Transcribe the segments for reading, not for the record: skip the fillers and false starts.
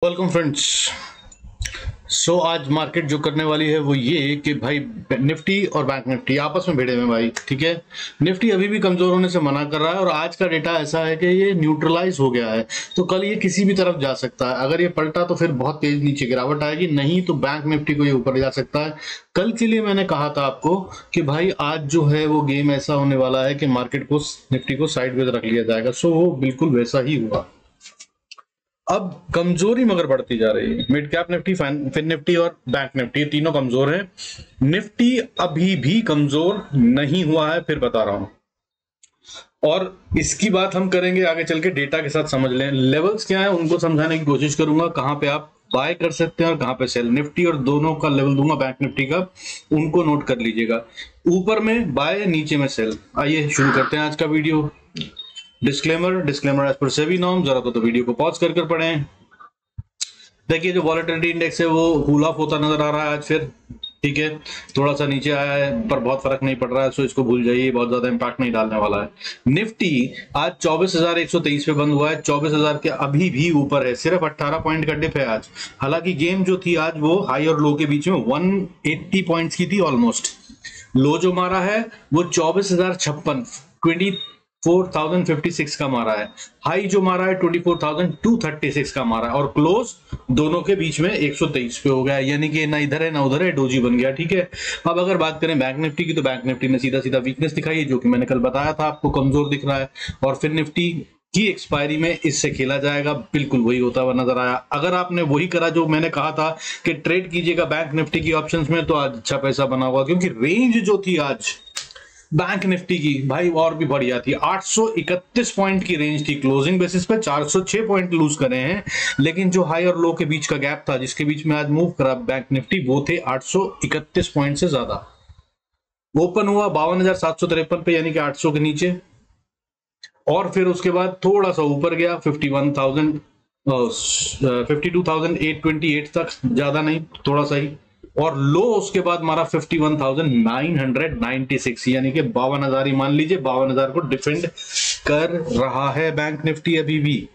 Welcome friends. आज market जो करने वाली है वो ये कि भाई निफ्टी और बैंक निफ्टी आपस में भिड़े हुए हैं भाई। ठीक है, निफ्टी अभी भी कमजोर होने से मना कर रहा है और आज का डेटा ऐसा है कि ये न्यूट्रलाइज हो गया है, तो कल ये किसी भी तरफ जा सकता है। अगर ये पलटा तो फिर बहुत तेज नीचे गिरावट आएगी, नहीं तो बैंक निफ्टी को ये ऊपर ले जा सकता है। कल के लिए मैंने कहा था आपको कि भाई आज जो है वो गेम ऐसा होने वाला है कि मार्केट को, निफ्टी को साइडवेज रख लिया जाएगा। वो बिल्कुल वैसा ही हुआ। अब कमजोरी मगर बढ़ती जा रही है। Mid cap Nifty, fin Nifty और बैंक निफ्टी तीनों कमजोर हैं। निफ्टी अभी भी कमजोर नहीं हुआ है, फिर बता रहा हूं। और इसकी बात हम करेंगे आगे चल के, डेटा के साथ समझ लें। लेवल्स क्या है उनको समझाने की कोशिश करूंगा, कहां पे आप बाय कर सकते हैं और कहां पे सेल। निफ्टी और दोनों का लेवल दूंगा, बैंक निफ्टी का, उनको नोट कर लीजिएगा। ऊपर में बाय, नीचे में सेल। आइए शुरू करते हैं आज का video. Disclaimer as per SEBI norm, जरा तो वीडियो को पॉज कर पढ़ें। देखिए जो वॉलेटिलिटी इंडेक्स है वो कूल ऑफ होता नजर आ रहा है आज फिर। ठीक है, थोड़ा सा नीचे आया है पर बहुत फर्क नहीं पड़ रहा है, सो इसको भूल जाइए, बहुत ज्यादा इंपैक्ट नहीं डालने वाला है। निफ्टी आज 24,123 पे बंद हुआ है, 24,000 के अभी भी ऊपर है, सिर्फ 18 पॉइंट का डिप है आज। हालांकि गेम जो थी आज वो हाई और लो के बीच में 180 पॉइंट्स की थी ऑलमोस्ट। लो जो मारा है वो 24,056 24,056 का मारा है। हाई जो मारा है 24,236 का मारा है, और क्लोज दोनों के बीच में 123 पे हो गया, यानी कि ना इधर है ना उधर है, डोजी बन गया। ठीक है, अब अगर बात करें बैंक निफ्टी की, तो बैंक निफ्टी ने सीधा सीधा वीकनेस दिखाई है, जो कि मैंने कल बताया था आपको, कमजोर दिख रहा है। और फिर निफ्टी की एक्सपायरी में इससे खेला जाएगा, बिल्कुल वही होता हुआ नजर आया। अगर आपने वही करा जो मैंने कहा था कि ट्रेड कीजिएगा बैंक निफ्टी की ऑप्शंस में, तो आज अच्छा पैसा बना हुआ, क्योंकि रेंज जो थी आज बैंक निफ्टी की भाई और भी बढ़िया थी। 831 पॉइंट की रेंज थी, क्लोजिंग बेसिस पे 406 पॉइंट लूज करे हैं, लेकिन जो हाई और लो के बीच का गैप था जिसके बीच में आज मूव करा बैंक निफ्टी, वो थे 831 पॉइंट से ज्यादा। ओपन हुआ 52,753 पे, यानी कि 800 के नीचे, और फिर उसके बाद थोड़ा सा ऊपर गया 52,828 तक, ज्यादा नहीं थोड़ा सा ही, और लो उसके बाद मारा 51,996, यानी कि 52,000 ही मान लीजिए। 52,000 को डिफेंड कर रहा है बैंक निफ्टी अभी भी,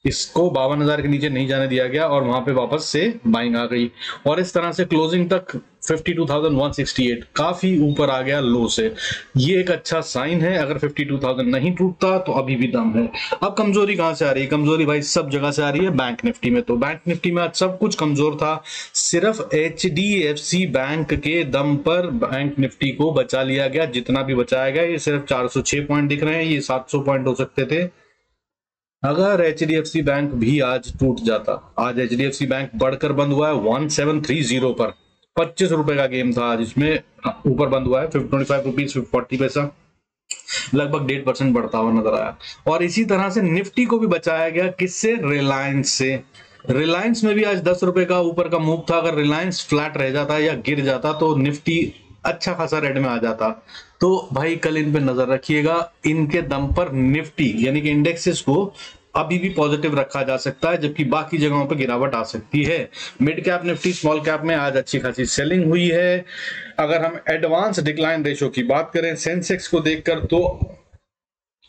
इसको 52,000 के नीचे नहीं जाने दिया गया, और वहां पे वापस से बाइंग आ गई, और इस तरह से क्लोजिंग तक 52,168, काफी ऊपर आ गया लो से। ये एक अच्छा साइन है। अगर 52,000 नहीं टूटता तो अभी भी दम है। अब कमजोरी कहां से आ रही है? कमजोरी भाई सब जगह से आ रही है। बैंक निफ्टी में, तो बैंक निफ्टी में आज सब कुछ कमजोर था, सिर्फ HDFC बैंक के दम पर बैंक निफ्टी को बचा लिया गया। जितना भी बचाया गया, ये सिर्फ 406 पॉइंट दिख रहे हैं, ये 700 पॉइंट हो सकते थे अगर HDFC बैंक भी आज टूट जाता। आज HDFC बैंक बढ़कर बंद हुआ है 1730 पर, 25 रुपए का गेम था आज, इसमें ऊपर बंद हुआ है 25 रुपीज 40 पैसा, लगभग 1.5% बढ़ता हुआ नजर आया। और इसी तरह से निफ्टी को भी बचाया गया, किससे? रिलायंस से। रिलायंस में भी आज 10 रुपए का ऊपर का मूव था। अगर रिलायंस फ्लैट रह जाता या गिर जाता तो निफ्टी अच्छा खासा रेड में आ जाता। तो भाई कल इन पे नजर रखिएगा, इनके दम पर निफ्टी यानी कि इंडेक्सेस को अभी भी पॉजिटिव रखा जा सकता है, जबकि बाकी जगहों पर गिरावट आ सकती है। Mid cap Nifty, small cap में आज अच्छी खासी सेलिंग हुई है। अगर हम एडवांस डिक्लाइन रेशो की बात करें सेंसेक्स को देखकर, तो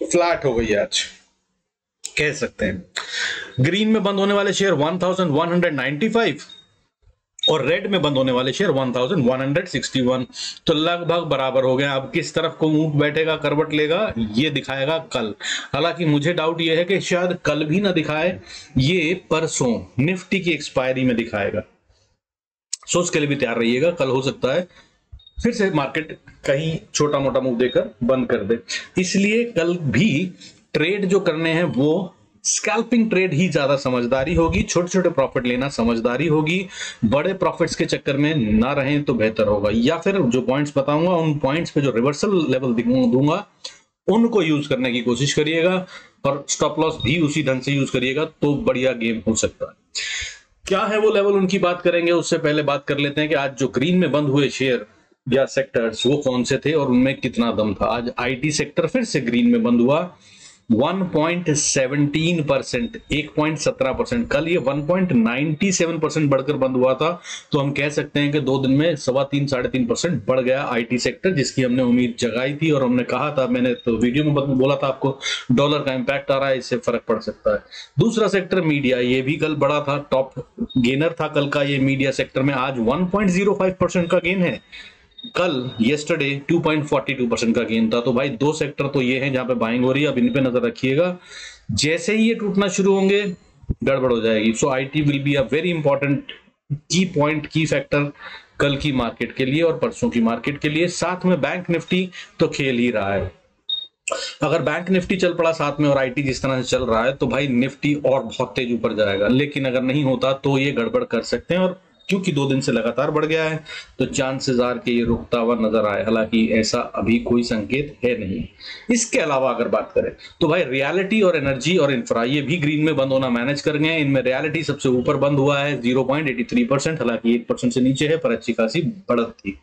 फ्लैट हो गई आज, कह सकते हैं। ग्रीन में बंद होने वाले शेयर 1195 और रेड में बंद होने वाले शेयर 1161, तो लगभग बराबर हो गए। अब किस तरफ को ऊंट बैठेगा, करवट लेगा, ये दिखाएगा कल। हालांकि मुझे डाउट ये है कि शायद कल भी ना दिखाए, ये परसों निफ्टी की एक्सपायरी में दिखाएगा। सोच के लिए भी तैयार रहिएगा, कल हो सकता है फिर से मार्केट कहीं छोटा मोटा मूव देकर बंद कर दे। इसलिए कल भी ट्रेड जो करने हैं वो स्कैल्पिंग ट्रेड ही ज्यादा समझदारी होगी, छोटे छोटे प्रॉफिट लेना समझदारी होगी, बड़े प्रॉफिट्स के चक्कर में ना रहें तो बेहतर होगा। या फिर जो पॉइंट्स बताऊंगा उन पॉइंट्स पे जो रिवर्सल लेवल दूंगा उनको यूज करने की कोशिश करिएगा, और स्टॉप लॉस भी उसी ढंग से यूज करिएगा, तो बढ़िया गेम हो सकता है। क्या है वो लेवल, उनकी बात करेंगे। उससे पहले बात कर लेते हैं कि आज जो ग्रीन में बंद हुए शेयर या सेक्टर्स वो कौन से थे और उनमें कितना दम था। आज IT सेक्टर फिर से ग्रीन में बंद हुआ, 1.17%, 1.17%। कल ये 1.97% बढ़कर बंद हुआ था। तो हम कह सकते हैं कि 2 दिन में 3.5-3.5% बढ़ गया आईटी सेक्टर, जिसकी हमने उम्मीद जगाई थी और हमने कहा था, मैंने तो वीडियो में बोला था आपको, डॉलर का इंपैक्ट आ रहा है, इससे फर्क पड़ सकता है। दूसरा सेक्टर मीडिया, ये भी कल बड़ा था, टॉप गेनर था कल का ये मीडिया सेक्टर में। आज 1.05% का गेन है, कल येस्टरडे 2.42% का गेन था। तो भाई 2 सेक्टर तो ये हैं जहां पे बाइंग हो रही है, अब इन पे नजर रखिएगा। जैसे ही ये टूटना शुरू होंगे गड़बड़ हो जाएगी। So it will be a very important key point, key factor कल की मार्केट के लिए और परसों की मार्केट के लिए। साथ में बैंक निफ्टी तो खेल ही रहा है। अगर बैंक निफ्टी चल पड़ा साथ में और आईटी जिस तरह से चल रहा है तो भाई निफ्टी और बहुत तेज ऊपर जाएगा। लेकिन अगर नहीं होता तो ये गड़बड़ कर सकते हैं, और क्योंकि 2 दिन से लगातार बढ़ गया है तो चांसेस आर के ये रुकता हुआ नजर आए, हालांकि ऐसा अभी कोई संकेत है नहीं। इसके अलावा अगर बात करें तो भाई रियलिटी और एनर्जी और इंफ्रा ये भी ग्रीन में बंद होना मैनेज कर गए। इनमें रियलिटी सबसे ऊपर बंद हुआ है 0.83%, हालांकि 1% से नीचे है पर अच्छी खासी बढ़त थी।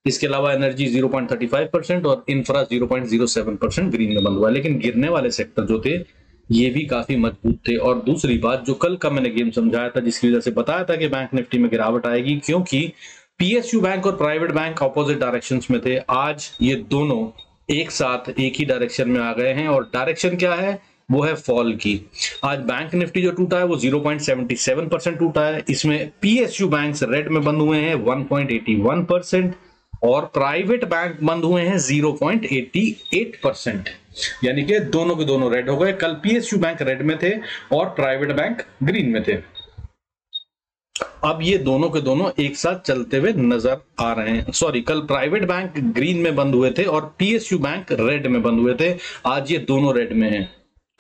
इसके अलावा एनर्जी 0.35% और इंफ्रा 0.07% ग्रीन में बंद हुआ है। लेकिन गिरने वाले सेक्टर जो थे ये भी काफी मजबूत थे। और दूसरी बात जो कल का मैंने गेम समझाया था, जिसकी वजह से बताया था कि बैंक निफ्टी में गिरावट आएगी, क्योंकि पीएसयू बैंक और प्राइवेट बैंक ऑपोजिट डायरेक्शंस में थे। आज ये दोनों एक साथ एक ही डायरेक्शन में आ गए हैं, और डायरेक्शन क्या है, वो है फॉल की। आज बैंक निफ्टी जो टूटा है वो 0.77% टूटा है। इसमें पीएसयू बैंक रेड में बंद हुए हैं 1.81%, और प्राइवेट बैंक बंद हुए हैं 0.88%, यानी कि दोनों के दोनों रेड हो गए। कल पीएसयू बैंक रेड में थे और प्राइवेट बैंक ग्रीन में थे। अब ये दोनों के दोनों एक साथ चलते हुए नजर आ रहे हैं। सॉरी, कल प्राइवेट बैंक ग्रीन में बंद हुए थे और पीएसयू बैंक रेड में बंद हुए थे। आज ये दोनों रेड में हैं।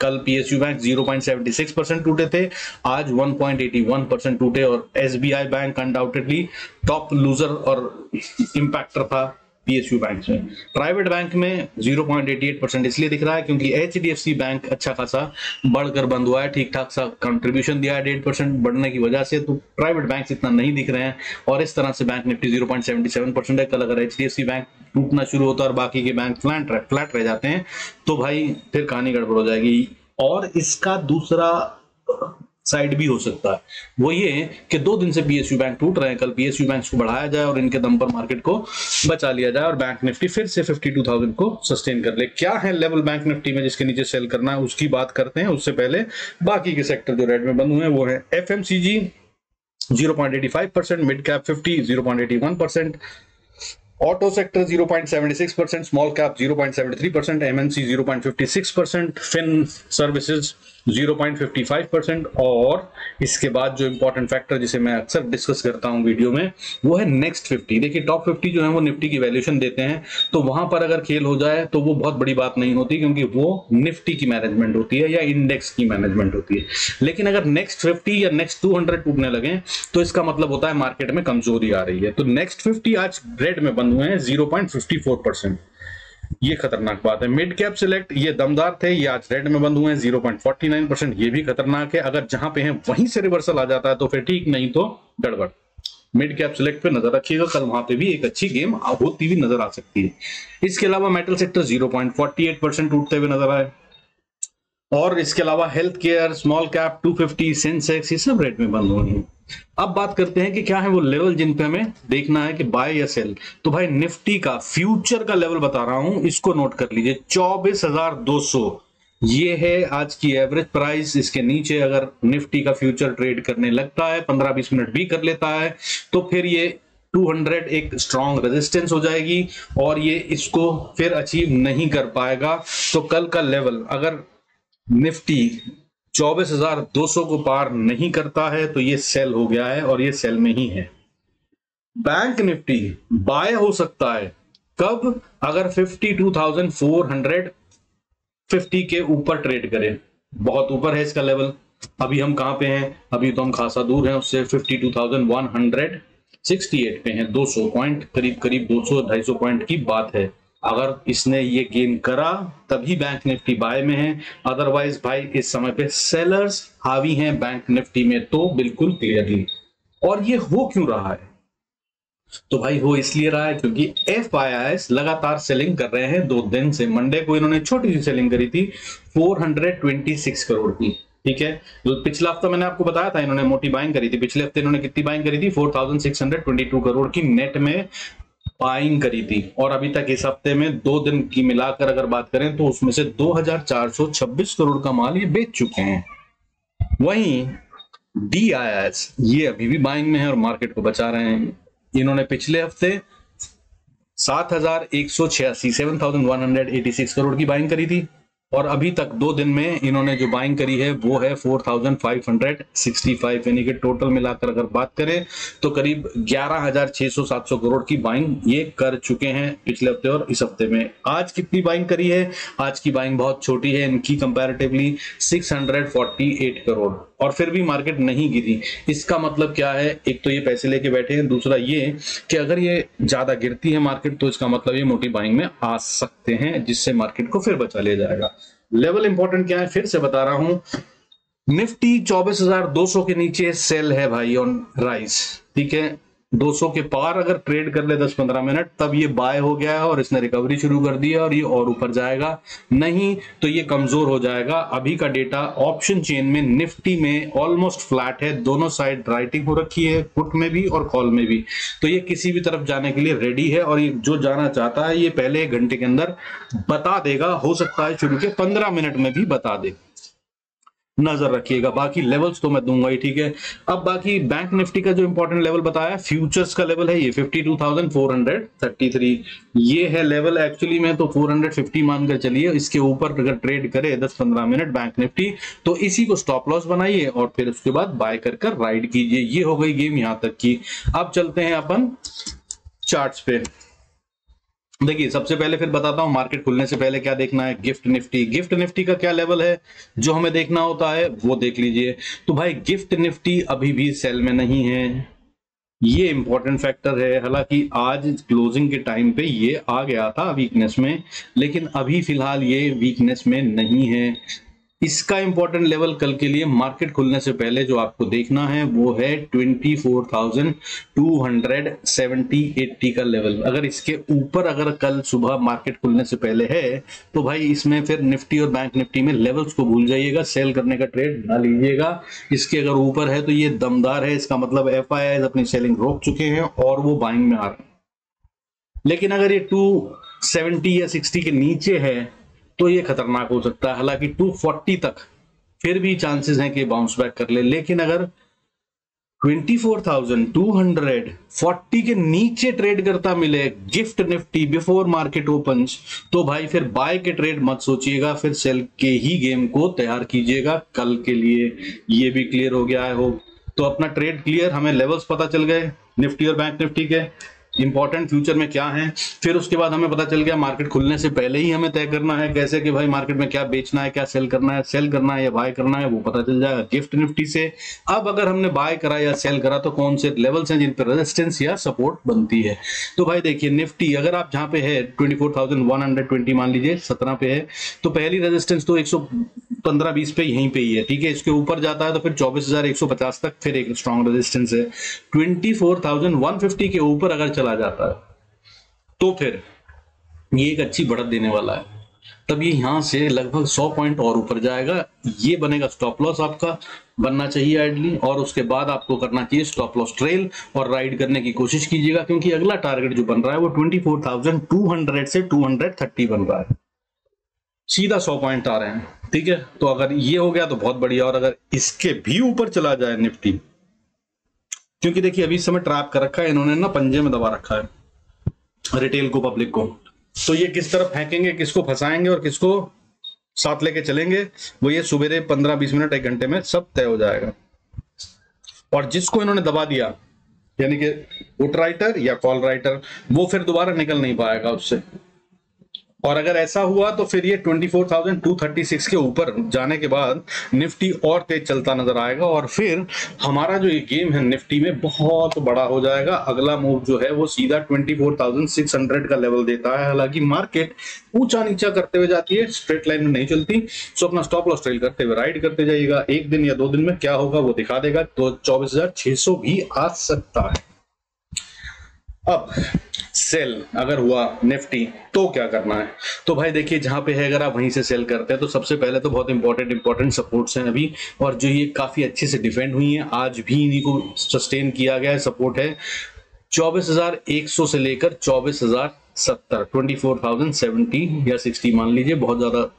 कल पीएसयू बैंक 0.76% टूटे थे, आज 1.81% टूटे, और SBI bank undoubtedly top loser और इंपैक्टर था पीएसयू बैंक में। प्राइवेट बैंक में 0.88% इसलिए दिख रहा है क्योंकि एचडीएफसी बैंक अच्छा खासा बढ़कर बंद हुआ है, ठीक ठाक सा कंट्रीब्यूशन दिया है 1.5% बढ़ने की वजह से, तो प्राइवेट बैंक इतना नहीं दिख रहे हैं। और इस तरह से बैंक निफ्टी 0.77% है। कल अगर एचडीएफसी बैंक टूटना शुरू होता है और बाकी के बैंक फ्लैट रह जाते हैं तो भाई फिर कहानी गड़बड़ हो जाएगी। और इसका दूसरा साइड भी हो सकता है, वो ये कि 2 दिन से पीएसयू बैंक टूट रहे हैं, कल पीएसयू बैंक को बढ़ाया जाए और इनके दम पर मार्केट को बचा लिया जाए और बैंक निफ्टी फिर से 52,000 को सस्टेन कर ले। क्या है लेवल बैंक निफ्टी में जिसके नीचे सेल करना है, उसकी बात करते हैं। उससे पहले बाकी के सेक्टर जो रेड में बंद हुए हैं वो है FMCG 0.85%, mid cap 50 0.81%, auto sector 0.76%, small cap 0.73%, MNC 0.56%, fin services 0.55%, और इसके बाद जो इंपॉर्टेंट फैक्टर जिसे मैं अक्सर डिस्कस करता हूं वीडियो में वो है नेक्स्ट 50। देखिए टॉप 50 जो है वो निफ्टी की वैल्यूएशन देते हैं, तो वहां पर अगर खेल हो जाए तो वो बहुत बड़ी बात नहीं होती, क्योंकि वो निफ्टी की मैनेजमेंट होती है या इंडेक्स की मैनेजमेंट होती है। लेकिन अगर नेक्स्ट 50 या नेक्स्ट 200 टूटने लगे तो इसका मतलब होता है मार्केट में कमजोरी आ रही है। तो नेक्स्ट 50 आज रेड में बंद हुए हैं 0.54%, ये खतरनाक बात है। मिड कैप सिलेक्ट ये दमदार थे, ये आज रेड में बंद हुए हैं 0.49%, ये भी खतरनाक है। अगर जहां पे हैं वहीं से रिवर्सल आ जाता है तो फिर ठीक, नहीं तो गड़बड़। मिड कैप सिलेक्ट पे नजर रखिएगा, कल वहां पे भी एक अच्छी गेम होती हुई नजर आ सकती है। इसके अलावा मेटल सेक्टर 0.48% टूटते हुए नजर आए, और इसके अलावा health care, small cap 250, Sensex ये सब रेट में बंद हो रही है। अब बात करते हैं कि क्या है वो लेवल जिन पे हमें देखना है कि बाय या सेल। तो भाई निफ्टी का फ्यूचर का लेवल बता रहा हूं, इसको नोट कर लीजिए 24,200, ये है आज की एवरेज प्राइस। इसके नीचे अगर निफ्टी का फ्यूचर ट्रेड करने लगता है, 15-20 मिनट भी कर लेता है, तो फिर ये 200 एक स्ट्रॉन्ग रेजिस्टेंस हो जाएगी और ये इसको फिर अचीव नहीं कर पाएगा। तो कल का लेवल अगर निफ्टी 24,200 को पार नहीं करता है तो ये सेल हो गया है, और ये सेल में ही है। बैंक निफ्टी बाय हो सकता है कब, अगर 52,450 के ऊपर ट्रेड करे। बहुत ऊपर है इसका लेवल, अभी हम कहां पे हैं, अभी तो हम खासा दूर हैं उससे, 52,168 पे हैं, 200 पॉइंट करीब 200-250 पॉइंट की बात है। अगर इसने ये गेन करा तभी बैंक निफ्टी बाय में है, अदरवाइज भाई इस समय पे सेलर्स हावी हैं बैंक निफ्टी में, तो बिल्कुल क्लियरली। और ये हो क्यों रहा है, तो भाई वो इसलिए रहा है क्योंकि FIIs लगातार सेलिंग कर रहे हैं 2 दिन से। मंडे को इन्होंने छोटी सी सेलिंग करी थी 426 करोड़ की, ठीक है। तो पिछला हफ्ता मैंने आपको बताया था इन्होंने मोटी बाइंग करी थी। पिछले हफ्ते इन्होंने कितनी बाइंग करी थी? 4622 करोड़ की नेट में बाइंग करी थी। और अभी तक इस हफ्ते में 2 दिन की मिलाकर अगर बात करें तो उसमें से 2426 करोड़ का माल ये बेच चुके हैं। वहीं DIIs ये अभी भी बाइंग में है और मार्केट को बचा रहे हैं। इन्होंने पिछले हफ्ते 7186 करोड़ की बाइंग करी थी और अभी तक 2 दिन में इन्होंने जो बाइंग करी है वो है 4565, यानी कि टोटल मिलाकर अगर बात करें तो करीब 11600-700 करोड़ की बाइंग ये कर चुके हैं पिछले हफ्ते और इस हफ्ते में। आज कितनी बाइंग करी है? आज की बाइंग बहुत छोटी है इनकी कंपैरेटिवली, 648 करोड़, और फिर भी मार्केट नहीं गिरी। इसका मतलब क्या है? एक तो ये पैसे लेके बैठे हैं, दूसरा ये कि अगर ये ज्यादा गिरती है मार्केट तो इसका मतलब ये मोटी बाइंग में आ सकते हैं, जिससे मार्केट को फिर बचा लिया जाएगा। लेवल इंपॉर्टेंट क्या है फिर से बता रहा हूं, निफ्टी 24,200 के नीचे सेल है भाई ऑन राइज, ठीक है। 200 के पार अगर ट्रेड कर ले 10-15 मिनट तब ये बाय हो गया है और इसने रिकवरी शुरू कर दी है और ये और ऊपर जाएगा, नहीं तो ये कमजोर हो जाएगा। अभी का डेटा ऑप्शन चेन में निफ्टी में ऑलमोस्ट फ्लैट है, दोनों साइड राइटिंग हो रखी है, पुट में भी और कॉल में भी, तो ये किसी भी तरफ जाने के लिए रेडी है और ये जो जाना चाहता है ये पहले 1 घंटे के अंदर बता देगा, हो सकता है शुरू के 15 मिनट में भी बता दे, नजर रखिएगा। बाकी लेवल्स तो मैं दूंगा ही, ठीक है। अब बाकी बैंक निफ्टी का जो इंपॉर्टेंट लेवल बताया, फ्यूचर्स का लेवल है ये 52,433, ये है लेवल। एक्चुअली में तो 450 मानकर चलिए, इसके ऊपर अगर ट्रेड करे 10-15 मिनट बैंक निफ्टी तो इसी को स्टॉप लॉस बनाइए और फिर उसके बाद बाय कर राइड कीजिए। ये हो गई गेम यहां तक की। अब चलते हैं अपन चार्ट्स पे। देखिए सबसे पहले फिर बताता हूं मार्केट खुलने से पहले क्या देखना है। गिफ्ट निफ्टी का क्या लेवल है जो हमें देखना होता है वो देख लीजिए। तो भाई गिफ्ट निफ्टी अभी भी सेल में नहीं है, ये इंपॉर्टेंट फैक्टर है। हालांकि आज क्लोजिंग के टाइम पे ये आ गया था वीकनेस में, लेकिन अभी फिलहाल ये वीकनेस में नहीं है। इसका इंपॉर्टेंट लेवल कल के लिए मार्केट खुलने से पहले जो आपको देखना है वो है 24,270-80 का लेवल। अगर इसके ऊपर अगर कल सुबह मार्केट खुलने से पहले है तो भाई इसमें फिर निफ्टी और बैंक निफ्टी में लेवल्स को भूल जाइएगा, सेल करने का ट्रेड ना लीजिएगा। इसके अगर ऊपर है तो ये दमदार है, इसका मतलब FIIs अपनी सेलिंग रोक चुके हैं और वो बाइंग में आ रहे हैं। लेकिन अगर ये 270 या 60 के नीचे है तो ये खतरनाक हो सकता है। हालांकि 240 तक फिर भी चांसेस हैं कि बाउंस बैक कर ले, लेकिन अगर 24,240 के नीचे ट्रेड करता मिले gift Nifty before market opens तो भाई फिर बाय के ट्रेड मत सोचिएगा, फिर सेल के ही गेम को तैयार कीजिएगा कल के लिए। ये भी क्लियर हो गया है हो तो अपना ट्रेड क्लियर, हमें लेवल्स पता चल गए निफ्टी और बैंक निफ्टी के, इंपॉर्टेंट फ्यूचर में क्या है। फिर उसके बाद हमें पता चल गया मार्केट खुलने से पहले ही हमें तय करना है कैसे कि भाई मार्केट में क्या बेचना है, क्या सेल करना है या बाय करना है, वो पता चल जाएगा गिफ्ट निफ्टी से। अब अगर हमने बाय करा या सेल करा तो कौन से लेवल्स हैं जिन पर रेजिस्टेंस या सपोर्ट बनती है। तो भाई देखिए निफ्टी अगर आप जहां पे है 24,120 मान लीजिए 17 पे है तो पहली रेजिस्टेंस तो 115-20 पे यहीं पे ही है, ठीक है। इसके ऊपर जाता है तो फिर 24,150 तक फिर एक स्ट्रॉन्ग रेजिस्टेंस है। 24,150 के ऊपर अगर चला जाता है तो फिर ये एक अच्छी बढ़त देने वाला है, तब ये यहां से लगभग 100 पॉइंट और ऊपर जाएगा। ये बनेगा स्टॉप लॉस आपका बनना चाहिए आइडली, और उसके बाद आपको करना चाहिए स्टॉप लॉस ट्रेल और राइड करने की कोशिश कीजिएगा, क्योंकि अगला टारगेट जो बन रहा है वो 24,200 से 230 बन रहा है, सीधा 100 पॉइंट आ रहे हैं, ठीक है। तो अगर ये हो गया तो बहुत बढ़िया, और अगर इसके भी ऊपर चला जाए निफ्टी, क्योंकि देखिए अभी इस समय ट्रैप कर रखा है इन्होंने ना, पंजे में दबा रखा है रिटेल को, पब्लिक को, तो ये किस तरफ फेंकेंगे, किसको फंसाएंगे और किसको साथ लेके चलेंगे वो ये सुबेरे 15-20 मिनट 1 घंटे में सब तय हो जाएगा। और जिसको इन्होंने दबा दिया यानी कि पुट राइटर या कॉल राइटर, वो फिर दोबारा निकल नहीं पाएगा उससे। और अगर ऐसा हुआ तो फिर ये 24,236 के ऊपर जाने के बाद निफ्टी और तेज चलता नजर आएगा, और फिर हमारा जो ये गेम है निफ्टी में बहुत बड़ा हो जाएगा। अगला मूव जो है वो सीधा 24,600 का लेवल देता है। हालांकि मार्केट ऊंचा नीचा करते हुए जाती है, स्ट्रेट लाइन में नहीं चलती, सो अपना स्टॉप लॉस ट्रेल करते हुए राइड करते जाइएगा। 1 दिन या 2 दिन में क्या होगा वो दिखा देगा, तो 24,600 भी आ सकता है। अब सेल अगर हुआ निफ्टी तो क्या करना है? तो भाई देखिए, जहां पे है अगर आप वहीं से सेल करते हैं तो सबसे पहले तो बहुत इंपॉर्टेंट सपोर्ट्स हैं अभी, और जो ये काफी अच्छे से डिफेंड हुई हैं, आज भी इन्हीं को सस्टेन किया गया है। सपोर्ट है 24,100 से लेकर 24,070, 24,070 या 60 मान लीजिए, बहुत ज्यादा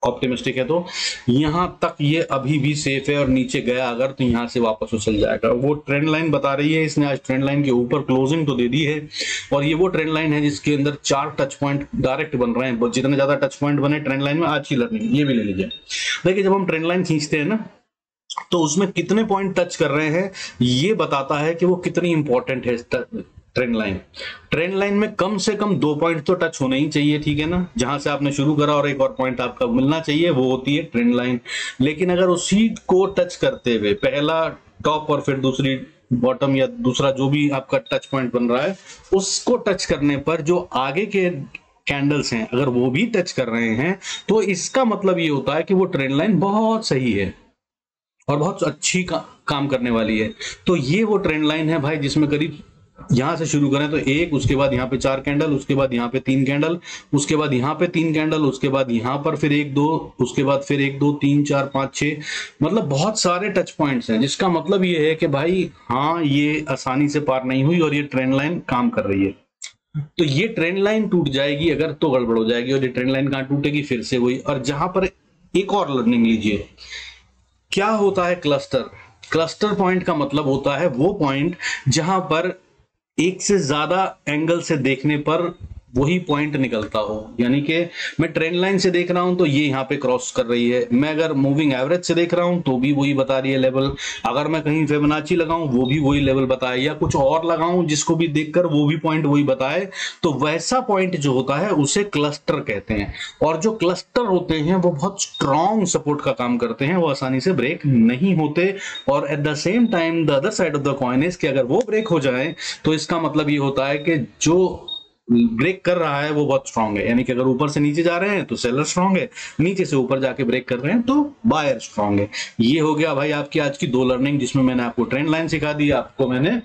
ऑप्टिमिस्टिक है तो यहां तक ये अभी भी सेफ है, और नीचे गया अगर तो यहां से वापस उछल जाएगा। वो ट्रेंड लाइन बता रही है, इसने आज ट्रेंड लाइन के ऊपर क्लोजिंग तो दे दी है, और ये वो ट्रेंड लाइन है जिसके अंदर 4 टच पॉइंट डायरेक्ट बन रहे हैं। जितने ज्यादा टच पॉइंट बने ट्रेंड लाइन में, आज की लर्निंग ये भी ले लीजिए। देखिए, जब हम ट्रेंड लाइन खींचते हैं ना, तो उसमें कितने पॉइंट टच कर रहे हैं ये बताता है कि वो कितनी इंपॉर्टेंट है। ट्रेंड लाइन में कम से कम 2 पॉइंट तो टच होने ही चाहिए, ठीक है ना? जहां से आपने शुरू करा और एक और पॉइंट आपका मिलना चाहिए, वो होती है ट्रेंड लाइन। लेकिन अगर उसी को टच करते हुए पहला टॉप और फिर दूसरी बॉटम या दूसरा जो भी आपका टच पॉइंट बन रहा है, उसको टच करने पर जो आगे के कैंडल्स हैं अगर वो भी टच कर रहे हैं, तो इसका मतलब ये होता है कि वो ट्रेंड लाइन बहुत सही है और बहुत अच्छी काम करने वाली है। तो ये वो ट्रेंड लाइन है भाई, जिसमें करीब यहां से शुरू करें तो एक, उसके बाद यहाँ पे 4 कैंडल, उसके बाद यहाँ पे 3 कैंडल, उसके बाद यहाँ पे 3 कैंडल, उसके बाद यहाँ पर फिर 1 2, उसके बाद फिर 1 2 3 4 5 6, मतलब बहुत सारे टच पॉइंट्स हैं। जिसका मतलब ये है कि भाई हाँ, ये आसानी से पार नहीं हुई और ये ट्रेंड लाइन काम कर रही है। तो ये ट्रेंड लाइन टूट जाएगी अगर तो गड़बड़ हो जाएगी, और ये ट्रेंड लाइन कहां टूटेगी? फिर से वही। और जहां पर एक और लर्निंग लीजिए, क्या होता है क्लस्टर? क्लस्टर पॉइंट का मतलब होता है वो पॉइंट जहां पर एक से ज्यादा एंगल से देखने पर वही पॉइंट निकलता हो। यानी कि मैं ट्रेंड लाइन से देख रहा हूं तो ये यहां पे क्रॉस कर रही है, मैं अगर मूविंग एवरेज से देख रहा हूं तो भी वही बता रही है लेवल, अगर मैं कहीं फिबोनाची लगाऊं वो भी वही लेवल बताए, या कुछ और लगाऊं जिसको भी देखकर वो भी पॉइंट वही बताए, तो वैसा पॉइंट जो होता है उसे क्लस्टर कहते हैं। और जो क्लस्टर होते हैं वो बहुत स्ट्रॉन्ग सपोर्ट का काम करते हैं, वो आसानी से ब्रेक नहीं होते। और at the same time the other side of the coin is कि अगर वो ब्रेक हो जाए तो इसका मतलब ये होता है कि जो ब्रेक कर रहा है वो बहुत स्ट्रांग है। यानी कि अगर ऊपर से नीचे जा रहे हैं तो सेलर स्ट्रांग है, नीचे से ऊपर जाके ब्रेक कर रहे हैं तो बायर स्ट्रांग है। ये हो गया भाई आपकी आज की 2 लर्निंग, जिसमें मैंने आपको ट्रेंड लाइन सिखा दी, आपको मैंने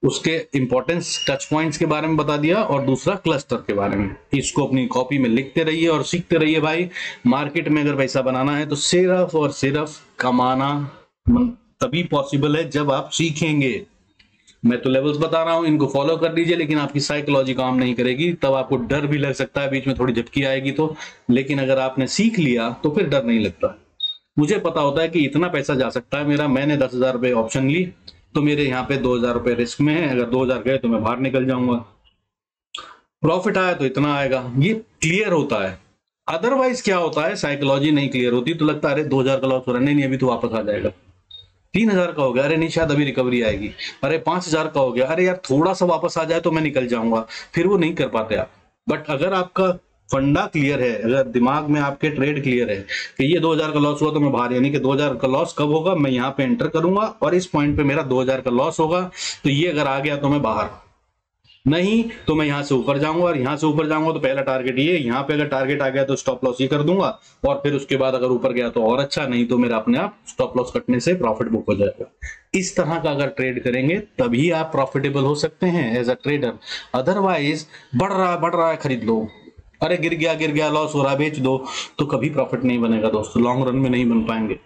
उसके इंपॉर्टेंस टच पॉइंट्स के बारे में बता दिया, और दूसरा क्लस्टर के बारे में। इसको अपनी कॉपी में लिखते रहिए और सीखते रहिए भाई। मार्केट में अगर पैसा बनाना है तो सिर्फ और सिर्फ कमाना तभी पॉसिबल है जब आप सीखेंगे। मैं तो लेवल्स बता रहा हूं, इनको फॉलो कर लीजिए, लेकिन आपकी साइकोलॉजी काम नहीं करेगी, तब आपको डर भी लग सकता है, बीच में थोड़ी झटकी आएगी तो। लेकिन अगर आपने सीख लिया तो फिर डर नहीं लगता। मुझे पता होता है कि इतना पैसा जा सकता है मेरा, मैंने 10,000 रुपए ऑप्शन ली तो मेरे यहाँ पे 2,000 रुपए रिस्क में है, अगर 2,000 गए तो मैं बाहर निकल जाऊंगा, प्रॉफिट आया तो इतना आएगा, ये क्लियर होता है। अदरवाइज क्या होता है, साइकोलॉजी नहीं क्लियर होती तो लगता है अरे 2,000 का लॉस हो रहा है, नहीं अभी तो वापस आ जाएगा। 3,000 का हो गया, अरे नहीं शायद अभी रिकवरी आएगी। अरे 5,000 का हो गया, अरे यार थोड़ा सा वापस आ जाए तो मैं निकल जाऊंगा। फिर वो नहीं कर पाते आप। बट अगर आपका फंडा क्लियर है, अगर दिमाग में आपके ट्रेड क्लियर है कि ये 2,000 का लॉस हुआ तो मैं बाहर, यानी कि 2,000 का लॉस कब होगा, मैं यहाँ पे एंटर करूंगा और इस पॉइंट पे मेरा 2,000 का लॉस होगा, तो ये अगर आ गया तो मैं बाहर, नहीं तो मैं यहां से ऊपर जाऊंगा, और यहां से ऊपर जाऊंगा तो पहला टारगेट ये, यहां पे अगर टारगेट आ गया तो स्टॉप लॉस ये कर दूंगा, और फिर उसके बाद अगर ऊपर गया तो और अच्छा, नहीं तो मेरा अपने आप स्टॉप लॉस कटने से प्रॉफिट बुक हो जाएगा। इस तरह का अगर ट्रेड करेंगे तभी आप प्रॉफिटेबल हो सकते हैं एज अ ट्रेडर। अदरवाइज बढ़ रहा है खरीद लो, अरे गिर गया लॉस हो रहा है बेच दो, तो कभी प्रॉफिट नहीं बनेगा दोस्तों, लॉन्ग रन में नहीं बन पाएंगे।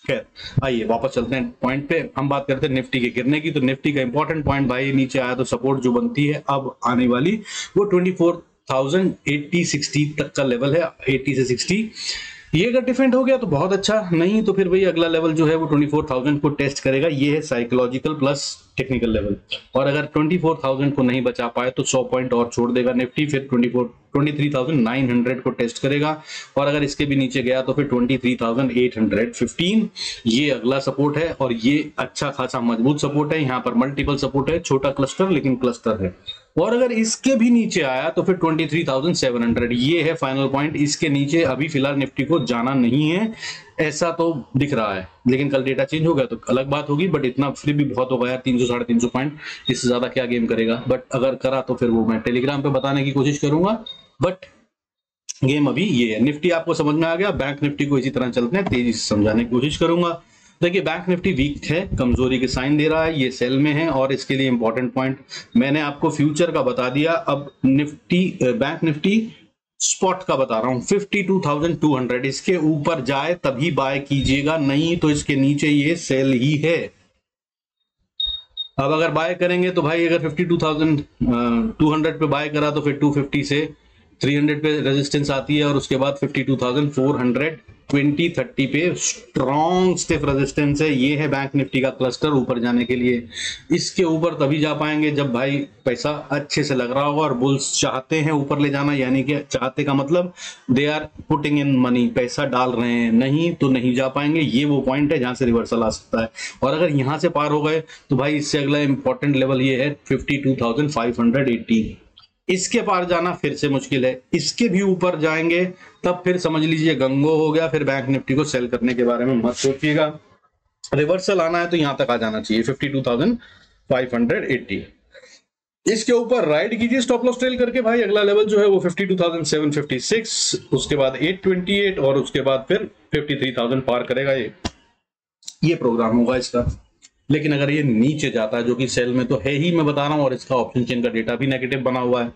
खैर आइए वापस चलते हैं पॉइंट पे। हम बात करते हैं निफ्टी के गिरने की। तो निफ्टी का इंपॉर्टेंट पॉइंट भाई, नीचे आया तो सपोर्ट जो बनती है अब आने वाली वो 24,080-60 तक का लेवल है, 80 से 60। ये अगर डिफेंड हो गया तो बहुत अच्छा, नहीं तो फिर भाई अगला लेवल जो है वो 24,000 को टेस्ट करेगा। ये है साइकोलॉजिकल प्लस टेक्निकल लेवल, और अगर 24,000 को नहीं बचा पाए तो 100 पॉइंट और छोड़ देगा निफ्टी, फिर 23,900 को टेस्ट करेगा, और अगर इसके भी नीचे गया तो फिर 23,815 ये अगला सपोर्ट है, और ये अच्छा खासा मजबूत सपोर्ट है। यहाँ पर मल्टीपल सपोर्ट है, छोटा क्लस्टर लेकिन क्लस्टर है। और अगर इसके भी नीचे आया तो फिर 23,700 ये है फाइनल पॉइंट। इसके नीचे अभी फिलहाल निफ्टी को जाना नहीं है, ऐसा तो दिख रहा है, लेकिन कल डेटा चेंज हो गया तो अलग बात होगी। बट इतना फिर भी बहुत होगा यार, 300-350 पॉइंट, इससे ज्यादा क्या गेम करेगा। बट अगर करा तो फिर वो मैं टेलीग्राम पे बताने की कोशिश करूंगा। बट गेम अभी ये है। निफ्टी आपको समझ में आ गया, बैंक निफ्टी को इसी तरह चलते हैं, तेजी से समझाने की कोशिश करूंगा। देखिए बैंक निफ्टी वीक है, कमजोरी के साइन दे रहा है, ये सेल में है और इसके लिए इंपॉर्टेंट पॉइंट मैंने आपको फ्यूचर का बता दिया। अब निफ्टी बैंक निफ्टी स्पॉट का बता रहा हूं 52,200, इसके ऊपर जाए तभी बाय कीजिएगा, नहीं तो इसके नीचे ये सेल ही है। अब अगर बाय करेंगे तो भाई अगर 52,200 पे बाय करा तो फिर 250 से 300 पे रेजिस्टेंस आती है और उसके बाद 52,400 2030 पे स्ट्रॉन्ग स्टिफ रेजिस्टेंस है। ये है बैंक निफ्टी का क्लस्टर ऊपर जाने के लिए। इसके ऊपर तभी जा पाएंगे जब भाई पैसा अच्छे से लग रहा होगा और बुल्स चाहते हैं ऊपर ले जाना, यानी कि चाहते का मतलब they are putting in money, पैसा डाल रहे हैं, नहीं तो नहीं जा पाएंगे। ये वो पॉइंट है जहां से रिवर्सल आ सकता है। और अगर यहां से पार हो गए तो भाई इससे अगला इंपॉर्टेंट लेवल ये है 52,580। इसके पार जाना फिर से मुश्किल है, इसके भी ऊपर जाएंगे तब फिर समझ लीजिए गंगो हो गया। फिर बैंक निफ्टी को सेल करने के बारे में मत सोचिएगा, रिवर्सल आना है तो यहां तक आ जाना चाहिए 52,580। इसके ऊपर राइड कीजिए स्टॉप लॉस ट्रेल करके भाई। अगला लेवल जो है वो 52,756, उसके बाद 828 और उसके बाद फिर 53,000 पार करेगा। ये प्रोग्राम होगा इसका। लेकिन अगर ये नीचे जाता है, जो कि सेल में तो है ही, मैं बता रहा हूं, और इसका ऑप्शन चेन का डेटा भी नेगेटिव बना हुआ है,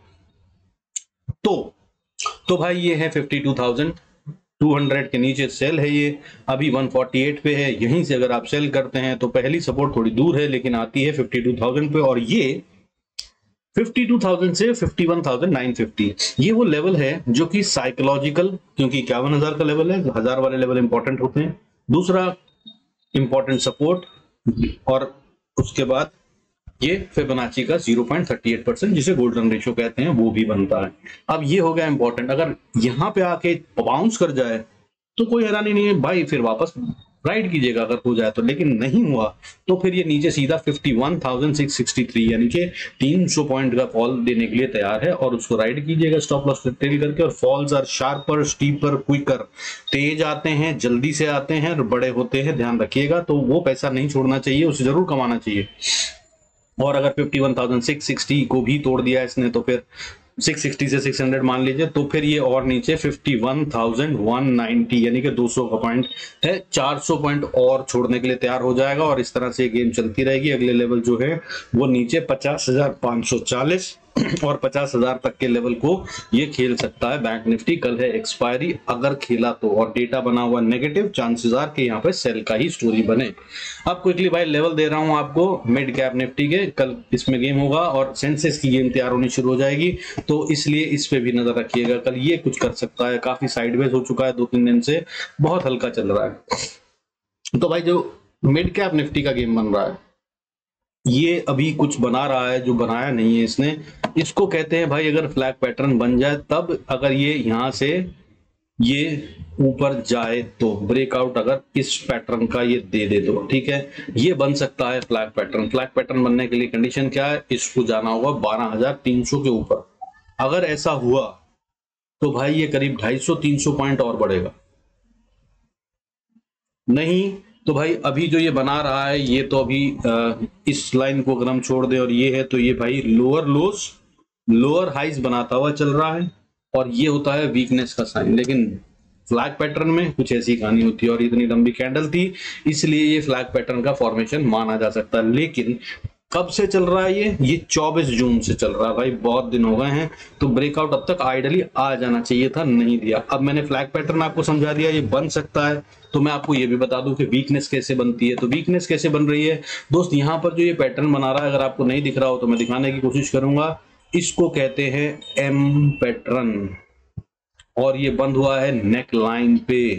तो भाई ये है 52,200 के नीचे सेल है। ये अभी 148 पे है, यहीं से अगर आप सेल करते हैं तो पहली सपोर्ट थोड़ी दूर है लेकिन आती है 52,000 पे, और ये 52,000 से 51,950 ये वो लेवल है जो कि साइकोलॉजिकल, क्योंकि 51,000 का लेवल है, 1000 वाले लेवल इंपॉर्टेंट होते हैं। दूसरा इंपॉर्टेंट सपोर्ट, और उसके बाद ये फिबोनाची का 0.38% जिसे गोल्डन रेशियो कहते हैं वो भी बनता है। अब ये हो गया इंपॉर्टेंट। अगर यहां पे आके बाउंस कर जाए तो कोई हैरानी नहीं है भाई, फिर वापस राइड कीजिएगा अगर हो जाए तो। लेकिन नहीं हुआ तो फिर ये नीचे सीधा 51,663 यानी कि 300 पॉइंट का फॉल देने के लिए तैयार है, और उसको राइड कीजिएगा स्टॉप लॉस ट्रेल करके। और falls are sharper, steeper, quicker, तेज आते हैं, जल्दी से आते हैं और बड़े होते हैं, ध्यान रखिएगा। तो वो पैसा नहीं छोड़ना चाहिए, उसे जरूर कमाना चाहिए। और अगर 51,660 को भी तोड़ दिया इसने तो फिर 660 से 600 मान लीजिए, तो फिर ये और नीचे 51,190 यानी कि 200 का पॉइंट है, 400 पॉइंट और छोड़ने के लिए तैयार हो जाएगा। और इस तरह से गेम चलती रहेगी। अगले लेवल जो है वो नीचे 50,540 और 50,000 तक के लेवल को ये खेल सकता है बैंक निफ्टी। कल है एक्सपायरी, अगर खेला तो, और डेटा बना हुआ नेगेटिव, चांसेस आर के यहाँ पे सेल का ही स्टोरी बने। अब क्विकली भाई लेवल दे रहा हूं आपको मिड कैप निफ्टी के, कल इसमें गेम होगा और सेंसेस की गेम तैयार होनी शुरू हो जाएगी, तो इसलिए इस पे भी नजर रखिएगा। कल ये कुछ कर सकता है, काफी साइडवेज हो चुका है 2-3 दिन से, बहुत हल्का चल रहा है। तो भाई जो मिड कैप निफ्टी का गेम बन रहा है, ये अभी कुछ बना रहा है जो बनाया नहीं है इसने। इसको कहते हैं भाई अगर फ्लैग पैटर्न बन जाए तब, अगर ये यहां से ये ऊपर जाए तो ब्रेकआउट अगर इस पैटर्न का ये दे तो ठीक है, ये बन सकता है फ्लैग पैटर्न। फ्लैग पैटर्न बनने के लिए कंडीशन क्या है, इसको जाना होगा 12,300 के ऊपर। अगर ऐसा हुआ तो भाई ये करीब 250-300 पॉइंट और बढ़ेगा, नहीं तो भाई अभी जो ये बना रहा है ये तो अभी इस लाइन को अगर हम छोड़ दें और ये है, तो ये भाई लोअर लोस लोअर हाइज बनाता हुआ चल रहा है, और ये होता है वीकनेस का साइन। लेकिन फ्लैग पैटर्न में कुछ ऐसी कहानी होती है, और इतनी लंबी कैंडल थी इसलिए ये फ्लैग पैटर्न का फॉर्मेशन माना जा सकता है। लेकिन कब से चल रहा है ये 24 जून से चल रहा है भाई, बहुत दिन हो गए हैं। तो ब्रेकआउट अब तक आइडियली आ जाना चाहिए था, नहीं दिया। अब मैंने फ्लैग पैटर्न आपको समझा दिया, ये बन सकता है। तो मैं आपको ये भी बता दूं कि वीकनेस कैसे बनती है। तो वीकनेस कैसे बन रही है दोस्त, यहाँ पर जो ये पैटर्न बना रहा है, अगर आपको नहीं दिख रहा हो तो मैं दिखाने की कोशिश करूंगा। इसको कहते हैं एम पैटर्न, और ये बंद हुआ है नेक लाइन पे,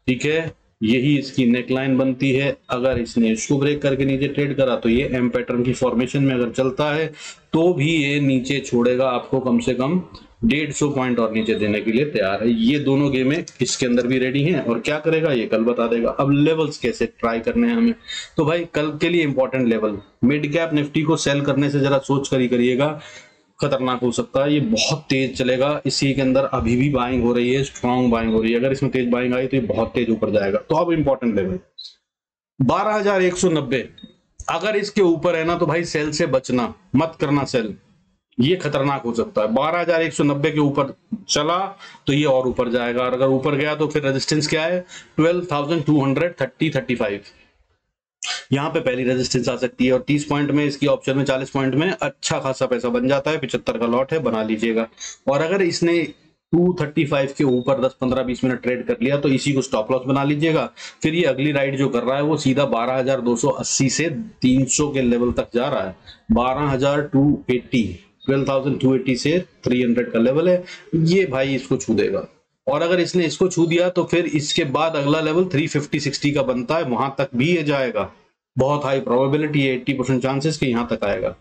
ठीक है, यही इसकी नेकलाइन बनती है। अगर इसने इसको ब्रेक करके नीचे ट्रेड करा तो ये एम पैटर्न की फॉर्मेशन में अगर चलता है तो भी ये नीचे छोड़ेगा आपको कम से कम 150 पॉइंट और नीचे देने के लिए तैयार है। ये दोनों गेमें इसके अंदर भी रेडी हैं, और क्या करेगा ये कल बता देगा। अब लेवल्स कैसे ट्राई करने हैं हमें, तो भाई कल के लिए important level, mid cap Nifty को सेल करने से जरा सोच कर ही करिएगा, खतरनाक हो सकता है। ये बहुत तेज चलेगा, इसी के अंदर अभी भी बाइंग हो रही है, स्ट्रॉन्ग बाइंग हो रही है। अगर इसमें तेज बाइंग आई तो ये बहुत तेज ऊपर जाएगा। तो अब इंपॉर्टेंट लेवल 12,190, अगर इसके ऊपर है ना तो भाई सेल से बचना, मत करना सेल। ये खतरनाक हो सकता है। 12,190 के ऊपर चला तो ये और ऊपर जाएगा, और अगर ऊपर गया तो फिर रेजिस्टेंस क्या है 12,230-35। यहाँ पे पहली रेजिस्टेंस आ सकती है, और 30 पॉइंट में इसकी ऑप्शन में 40 पॉइंट में अच्छा खासा पैसा बन जाता है। 75 का लॉट है, बना लीजिएगा। और अगर इसने 235 के ऊपर 10-15-20 मिनट ट्रेड कर लिया तो इसी को स्टॉप लॉस बना लीजिएगा। फिर ये अगली राइड जो कर रहा है वो सीधा 12,280 से 300 के लेवल तक जा रहा है। 12,280 12,280 से 300 का लेवल है ये भाई, इसको छू देगा। और अगर इसने इसको छू दिया तो फिर इसके बाद अगला लेवल 350-60 का बनता है, वहां तक भी ये जाएगा। बहुत हाई प्रोबेबिलिटी है, 80% चांसेस कि यहां तक आएगा।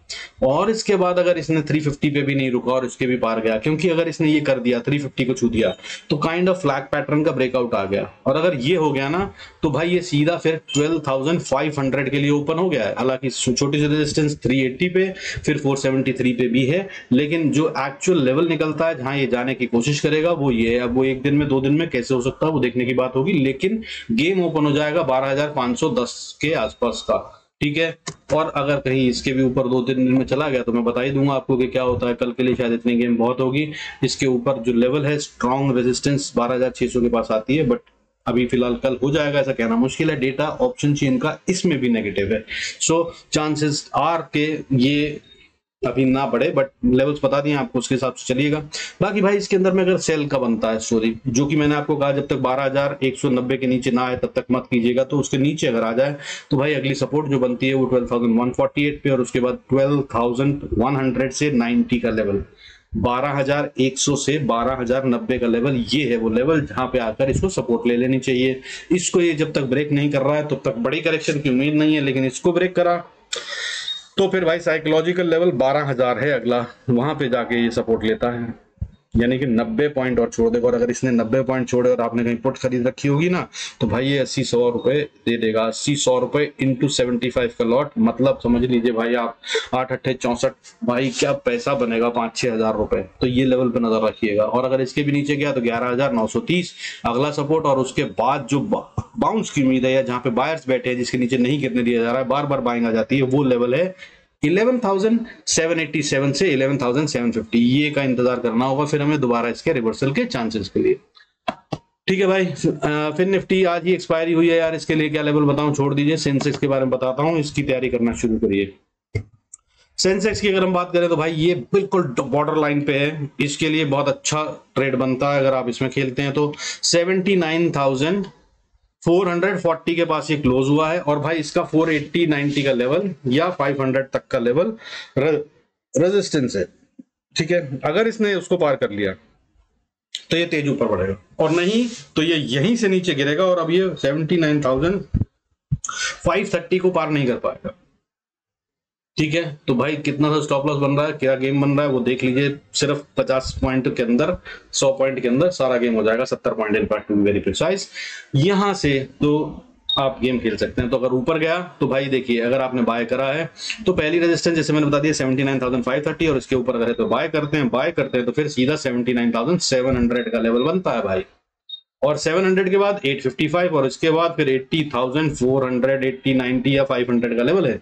और इसके बाद अगर इसने 350 पे भी नहीं रुका और इसके भी पार गया, क्योंकि अगर इसने ये कर दिया 350 को छू दिया तो काइंड ऑफ फ्लैग पैटर्न का ब्रेकआउट आ गया। और अगर ये हो गया ना तो भाई ये सीधा फिर 12,500 के लिए ओपन हो गया है। हालांकि छोटी सी रेजिस्टेंस 380 पे, फिर 473 पे भी है, लेकिन जो एक्चुअल लेवल निकलता है जहां ये जाने की कोशिश करेगा वो ये है। अब वो एक दिन में 2 दिन में कैसे हो सकता है वो देखने की बात होगी, लेकिन गेम ओपन हो जाएगा 12,510 के आसपास का, ठीक है। और अगर कहीं इसके भी ऊपर 2-3 दिन में चला गया तो मैं बता ही दूंगा आपको कि क्या होता है। कल के लिए शायद इतनी गेम बहुत होगी। इसके ऊपर जो लेवल है स्ट्रॉन्ग रेजिस्टेंस 12,600 के पास आती है, बट अभी फिलहाल कल हो जाएगा ऐसा कहना मुश्किल है। डेटा ऑप्शन चेन का इसमें भी नेगेटिव है, सो चांसेस आर के ये अभी ना बढ़े, बट लेवल्स बता दिए आपको, उसके हिसाब से चलिएगा। बाकी भाई इसके अंदर में अगर सेल का बनता है स्टोरी, जो कि मैंने आपको कहा जब तक 12,190 के नीचे ना आए तब तक मत कीजिएगा। तो उसके नीचे अगर आ जाए तो भाई अगली सपोर्ट जो बनती है वो 12,148 पे, और उसके बाद 12,100 से 90 का लेवल, 12,100 से 12,090 का लेवल, ये है वो लेवल जहां पे आकर इसको सपोर्ट ले लेनी चाहिए। इसको ये जब तक ब्रेक नहीं कर रहा है तब तक बड़ी करेक्शन की उम्मीद नहीं है, लेकिन इसको ब्रेक करा तो फिर भाई साइकोलॉजिकल लेवल 12,000 है अगला, वहां पे जाके ये सपोर्ट लेता है, यानी कि 90 पॉइंट और छोड़ देगा। और अगर इसने 90 पॉइंट छोड़े और आपने कहीं पुट खरीद रखी होगी ना तो भाई ये 80-100 रुपए दे देगा। 80-100 रुपए इंटू 75 का लॉट, मतलब समझ लीजिए भाई आप 8-8-64, भाई क्या पैसा बनेगा 5-6 हजार रुपए। तो ये लेवल पे नजर रखिएगा। और अगर इसके भी नीचे गया तो 11,930 अगला सपोर्ट, और उसके बाद जो बाउंस की उम्मीद है या जहां पे बायर्स बैठे हैं जिसके नीचे नहीं गिरने दिया जा रहा है, बार बार बाइंग आ जाती है, वो लेवल है 11,787 से 11,750। ये का इंतजार करना होगा फिर हमें दोबारा इसके रिवर्सल के चांसेस के लिए, ठीक है भाई। फिर निफ्टी आज ही एक्सपायरी हुई है यार, इसके लिए क्या लेवल बताऊं, छोड़ दीजिए। सेंसेक्स के बारे में बताता हूं, इसकी तैयारी करना शुरू करिए। सेंसेक्स की अगर हम बात करें तो भाई ये बिल्कुल बॉर्डर लाइन पे है, इसके लिए बहुत अच्छा ट्रेड बनता है अगर आप इसमें खेलते हैं तो। 79,440 के पास ये क्लोज हुआ है, और भाई इसका 480-90 का लेवल या 500 तक का लेवल रेजिस्टेंस है, ठीक है। अगर इसने उसको पार कर लिया तो ये तेज ऊपर बढ़ेगा, और नहीं तो ये यहीं से नीचे गिरेगा, और अब ये 79,530 को पार नहीं कर पाएगा, ठीक है। तो भाई कितना सा स्टॉप लॉस बन रहा है, क्या गेम बन रहा है वो देख लीजिए। सिर्फ 50 पॉइंट के अंदर, 100 पॉइंट के अंदर सारा गेम हो जाएगा, 70 point in fact to be very precise. यहां से तो आप गेम खेल सकते हैं। तो अगर ऊपर गया तो भाई देखिए, अगर आपने बाय करा है तो पहली रेजिस्टेंस जैसे मैंने बता दिया 79,530, और इसके ऊपर अगर है तो बाय करते हैं तो फिर सीधा 79,700 का लेवल बनता है भाई। और 700 के बाद 855, और इसके बाद फिर 80,400, 80, 90 या 500 का लेवल है।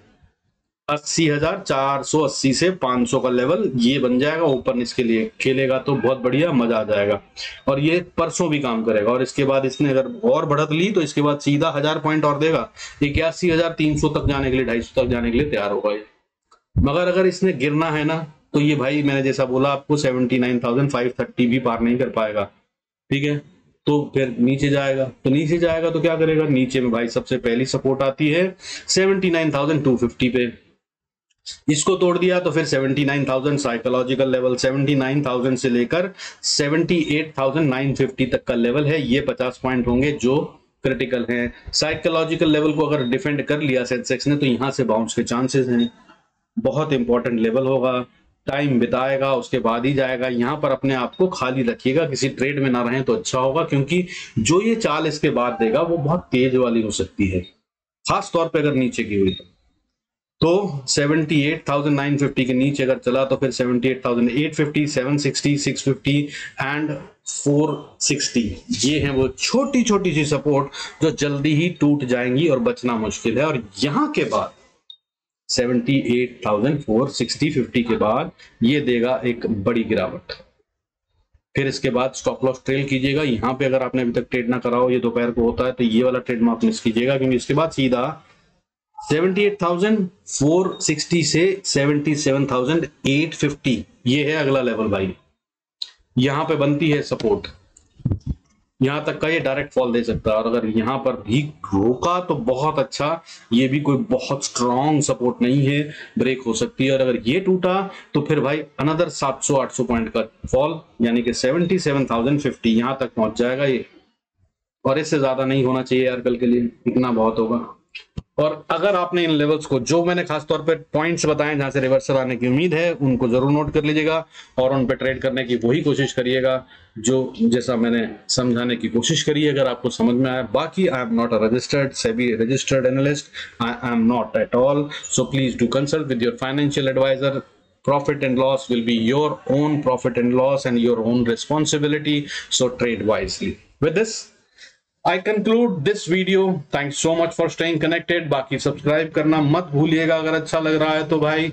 80,480 से 500 का लेवल ये बन जाएगा ओपन। इसके लिए खेलेगा तो बहुत बढ़िया मजा आ जाएगा, और ये परसों भी काम करेगा। और इसके बाद इसने अगर और बढ़त ली तो इसके बाद सीधा 1000 पॉइंट और देगा, 81,300 तक जाने के लिए, 250 तक जाने के लिए तैयार होगा ये। मगर अगर इसने गिरना है ना तो ये भाई मैंने जैसा बोला आपको 79,530 भी पार नहीं कर पाएगा, ठीक है। तो फिर नीचे जाएगा, तो नीचे जाएगा तो क्या करेगा, नीचे में भाई सबसे पहली सपोर्ट आती है 79,250 पे। इसको तोड़ दिया तो फिर 79,000 साइकोलॉजिकल लेवल, 79,000 से लेकर 78,950 तक का लेवल है। ये 50 पॉइंट होंगे जो क्रिटिकल हैं। साइकोलॉजिकल लेवल को अगर डिफेंड कर लिया सेंसेक्स ने तो यहां से बाउंस के चांसेस हैं। बहुत इंपॉर्टेंट लेवल होगा, टाइम बिताएगा उसके बाद ही जाएगा। यहां पर अपने आप को खाली रखिएगा, किसी ट्रेड में ना रहें तो अच्छा होगा, क्योंकि जो ये चाल इसके बाद देगा वो बहुत तेज वाली हो सकती है, खास तौर पे अगर नीचे की हुई तो 78,950 के नीचे अगर चला तो फिर 78,850, 760, 650 एंड 460। ये हैं वो छोटी छोटी सी सपोर्ट जो जल्दी ही टूट जाएंगी और बचना मुश्किल है। और यहां के बाद 78,460 50 के बाद ये देगा एक बड़ी गिरावट। फिर इसके बाद स्टॉप लॉस ट्रेल कीजिएगा। यहाँ पे अगर आपने अभी तक ट्रेड ना करा हो, ये दोपहर को होता है, तो ये वाला ट्रेड मत मिस कीजिएगा, क्योंकि इसके बाद सीधा 78,460 से 77,850 ये है अगला लेवल भाई। यहां पे बनती है सपोर्ट, यहां तक का ये डायरेक्ट फॉल दे सकता है, और अगर यहां पर भी रोका तो बहुत अच्छा, ये भी कोई बहुत स्ट्रॉन्ग सपोर्ट नहीं है, ब्रेक हो सकती है। और अगर ये टूटा तो फिर भाई अनदर 700-800 पॉइंट का फॉल, यानी कि 77,050 यहां तक पहुंच जाएगा ये, और इससे ज्यादा नहीं होना चाहिए यार कल के लिए, इतना बहुत होगा। और अगर आपने इन लेवल्स को, जो मैंने खासतौर पे पॉइंट्स बताए जहां से रिवर्सल आने की उम्मीद है, उनको जरूर नोट कर लीजिएगा और उन पे ट्रेड करने की वही कोशिश करिएगा जो जैसा मैंने समझाने की कोशिश करी है, अगर आपको समझ में आया। बाकी I am not a registered SEBI registered analyst, I am not at all, so please do consult with your financial advisor. Profit and loss will be your own profit and loss and your own responsibility, so trade wisely. With this I conclude this video. Thanks so much for staying connected. बाकी subscribe करना मत भूलिएगा अगर अच्छा लग रहा है तो भाई,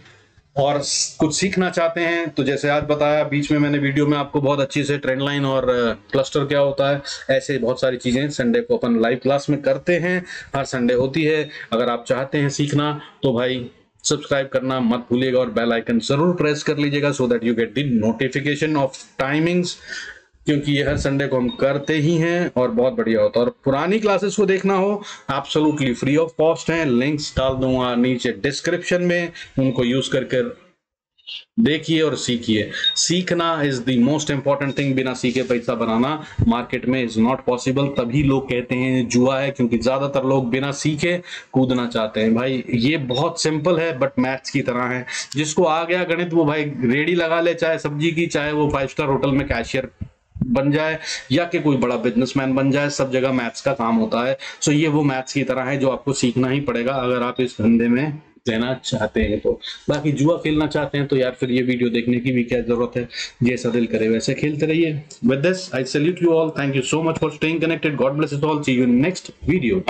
और कुछ सीखना चाहते हैं तो जैसे आज बताया बीच में मैंने वीडियो में आपको बहुत अच्छी से ट्रेंड लाइन और क्लस्टर क्या होता है, ऐसे बहुत सारी चीजें संडे को अपन लाइव क्लास में करते हैं, हर संडे होती है। अगर आप चाहते हैं सीखना तो भाई सब्सक्राइब करना मत भूलिएगा और बेल आइकन जरूर प्रेस कर लीजिएगा, so that you get the notification off timings, क्योंकि ये हर संडे को हम करते ही हैं और बहुत बढ़िया होता है। और पुरानी क्लासेस को देखना हो एब्सोल्युटली फ्री ऑफ कॉस्ट है, लिंक्स डाल दूंगा नीचे डिस्क्रिप्शन में, उनको यूज करके देखिए और सीखिए। सीखना is the most important thing, बिना सीखे पैसा बनाना मार्केट में इज नॉट पॉसिबल। तभी लोग कहते हैं जुआ है, क्योंकि ज्यादातर लोग बिना सीखे कूदना चाहते हैं। भाई ये बहुत सिंपल है बट मैथ्स की तरह है, जिसको आ गया गणित वो भाई रेडी लगा ले, चाहे सब्जी की, चाहे वो 5 स्टार होटल में कैशियर बन जाए या कि कोई बड़ा बिजनेसमैन बन जाए, सब जगह मैथ्स का काम होता है। सो ये वो मैथ्स की तरह है जो आपको सीखना ही पड़ेगा अगर आप इस धंधे में रहना चाहते हैं तो। बाकी जुआ खेलना चाहते हैं तो यार फिर ये वीडियो देखने की भी क्या जरूरत है, जैसा दिल करे वैसे खेलते रहिए। With this I salute you all, thank you so much for staying connected, God bless you all, see you in next video.